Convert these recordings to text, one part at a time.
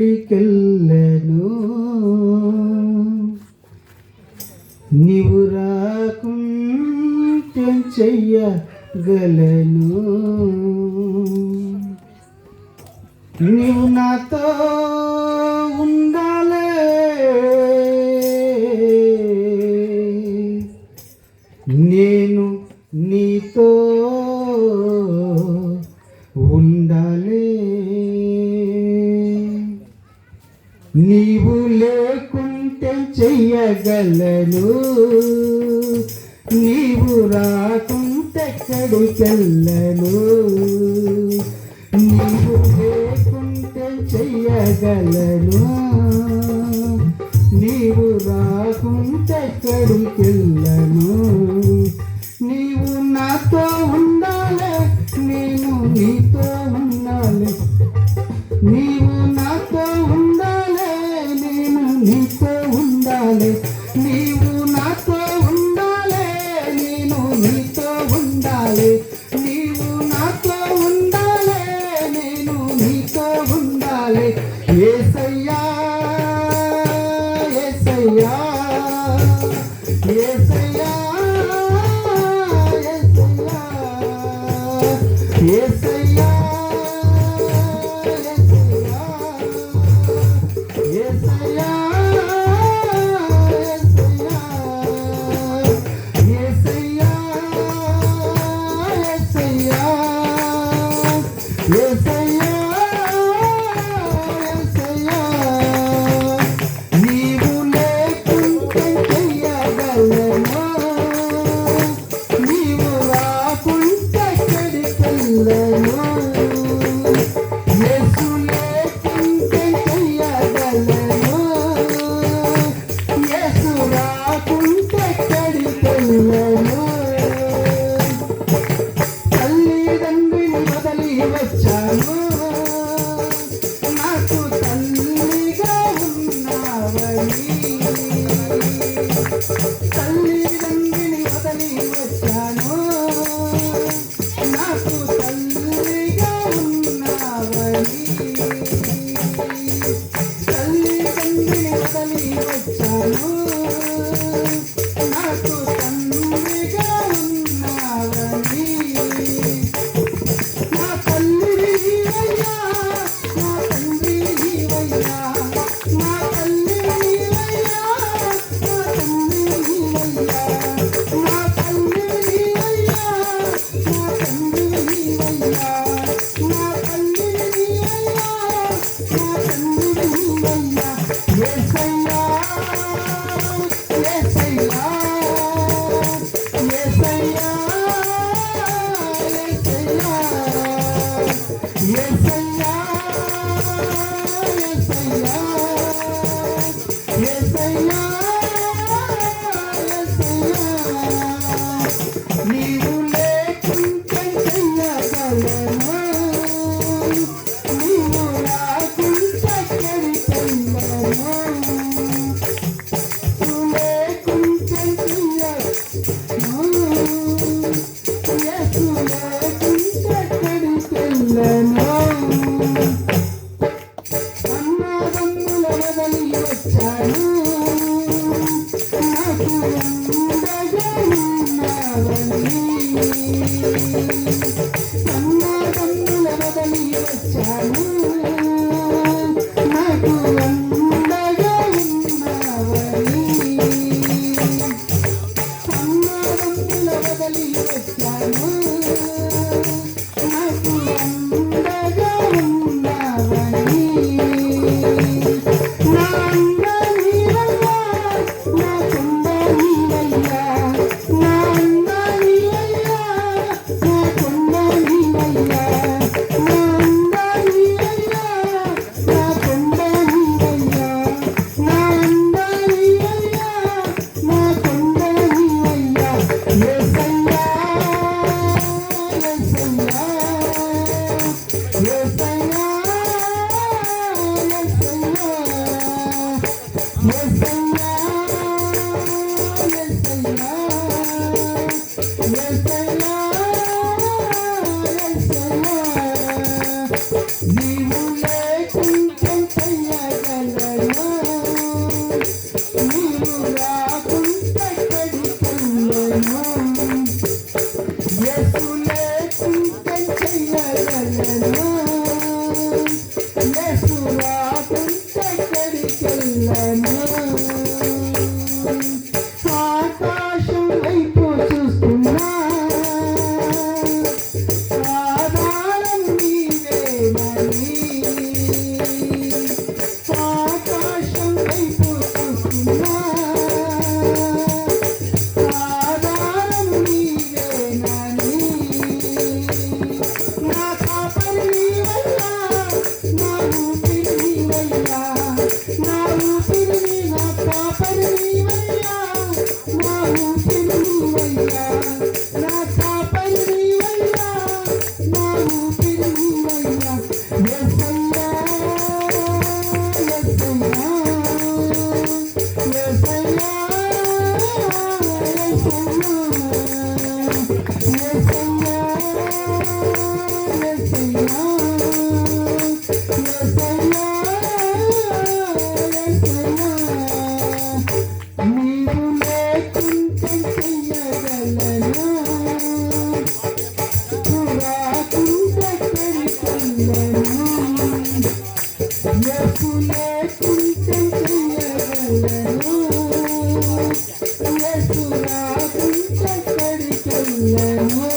ఎక్కడికెళ్ళను నీవు రాకుంటే చెయ్యగలను నీవు నాతో ఉండాలే నేను నీతో ఉండాలే నీవు లేకుంటే చెయ్యగలను నీవు రాకుంటే ఎక్కడికెళ్ళను నీవు లేకుంటే చెయ్యగలను నీవు రాకుంటే ఎక్కడికెళ్ళను నీవు నాతో ఉండాలి నేను నీతో ఉండాలి నీవు నాతో ఉండాలి నేను నీతో ఉండాలి నీవు నాతో ఉండాలి నేను నీతో ఉండాలి నీవు నాతో ఉండాలి నేను నీతో ఉండాలి యేసయ్యా యేసయ్యా యేసయ్యా యేసయ్యా నీవు లేకుంటే చెయ్యగలను నీవు రాకుంటే ఎక్కడికెళ్ళను యేసు లేకుంటే చెయ్యగలను యేసు రాకుంటే ఎక్కడికెళ్ళను తల్లిదండ్రిని వదలి వచ్చాను నాకు తల్లిగా ఉన్నావని తల్లిదండ్రిని వదలి వచ్చాను నాకు తల్లిగా ఉన్నావని తల్లిదండ్రిని వదలి వచ్చాను నాకు తండ్రిగా ఉన్నావని నా తల్లి నీవయ్యా నా తండ్రి నీవయ్యా నా తల్లి నీవయ్యా నా తండ్రి నీవయ్యా నా తల్లి నీవయ్యా నా తండ్రి నీవయ్యా నా తల్లి నీవయ్యా నా తండ్రి నీవయ్యా యేసయ్యా యేసయ్యా యేసయ్యా యేసయ్యా యేసయ్యా నీవు లేకుంటే చెయ్యగలను నీవు రాకుంటే ఎక్కడికెళ్ళను నీవు లేకుంటే చెయ్యగలను యేసు లేకుంటే ఎక్కడికెళ్ళను అన్నదమ్ముల వదలి వచ్చాను నాకు ఉండగా ఉన్నావని అన్నదమ్ముల వదలి వచ్చాను నాకు ఉండగా ఉన్నావని అన్నదమ్ముల వదలి వచ్చాను నాకు ఉండగా ఉన్నావని నా అండ నీవయ్యా నా కొండ నీవయ్యా నా అండ నీవయ్యా నా కొండ నీవయ్యా నా అండ నీవయ్యా నా కొండ నీవయ్యా నా అండ నీవయ్యా నా కొండ నీవయ్యా యేసయ్యా యేసయ్యా యేసయ్యా యేసయ్యా యేసయ్యా యేసయ్యా నీవు లేకుంటే చెయ్యగలనా నీవు రాకుంటే ఎక్కడికెళ్ళనా యేసు లేకుంటే చెయ్యగలనా యేసు రాకుంటే ఎక్కడికెళ్ళనా ఆకాశం వైపు చూస్తున్నా ఆధారం నీవేనని ఆకాశం వైపు చూస్తున్నా ఆధారం నీవేనని నా కాపరి నీవయ్యా నా ఊపిరి నీవయ్యా నా ఊపిరి నా కాపరి నీవయ్యా నా ఊపిరి నీవయ్యా నా కాపరి నీవయ్యా నా ఊపిరి నీవయ్యా యేసయ్యా యేసయ్యా యేసయ్యా నీవు లేకుంటే చెయ్యగలనా రాకుంటే ఎక్కడికెళ్ళనా యేసు లేకుంటే చెయ్యగలనా యేసు రాకుంటే ఎక్కడికెళ్ళనా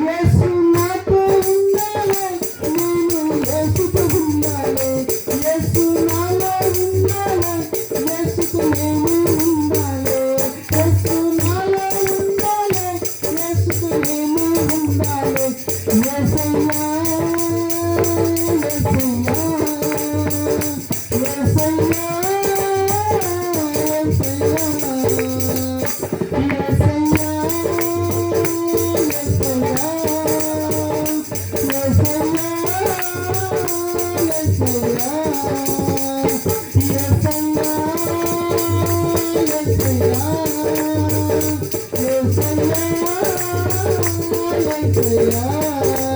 యేసు నాతో ఉండాలి నేను యేసుతో ఉండాలి యేసు నాలో ఉండాలి యేసుకు నేను ఉండాలి యేసు నాలో ఉండాలి యేసుకు నేను ఉండాలి యేసయ్యా యేసయ్యా యేసయ్యా Yeah.